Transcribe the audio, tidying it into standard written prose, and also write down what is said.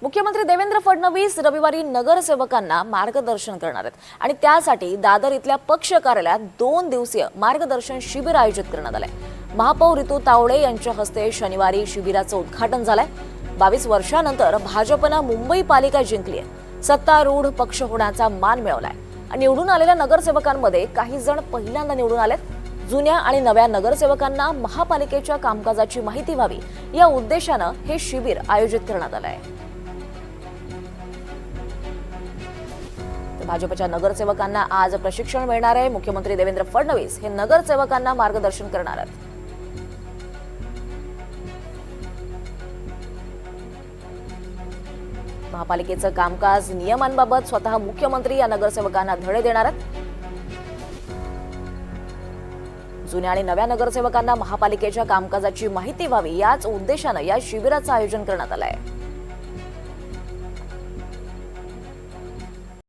मुख्यमंत्री देवेंद्र फडणवीस रविवारी नगरसेवकांना मार्गदर्शन करणार आहेत आणि त्यासाठी दादर इथल्या पक्ष कार्यालयात 2 दिवसीय मार्गदर्शन शिबिर आयोजित करण्यात आलंय। महापौर ऋतू तावडे यांच्या हस्ते शनिवारी शिबिराचं उद्घाटन झालंय। 22 वर्षांनंतर भाजपनं मुंबई पालिका जिंकली आहे। सत्तारूढ पक्ष होण्याचा मान मिळवलाय। निवडून आलेल्या नगरसेवकांमध्ये काही जण पहिल्यांदा निवडून आलेत। जुन्या आणि नव्या नगरसेवकांना महापालिकेच्या कामकाजाची माहिती व्हावी या उद्देशानं हे शिबिर आयोजित करण्यात आलंय। भाजपच्या नगरसेवकांना आज प्रशिक्षण मिळणार आहे। मुख्यमंत्री देवेंद्र फडणवीस हे नगरसेवकांना मार्गदर्शन करणार आहेत। महापालिकेचं कामकाज नियमांबाबत स्वतः मुख्यमंत्री या नगरसेवकांना धडे देणार आहेत। जुन्या आणि नव्या नगरसेवकांना महापालिकेच्या कामकाजाची माहिती व्हावी याच उद्देशानं या शिबिराचं आयोजन करण्यात आलं आहे।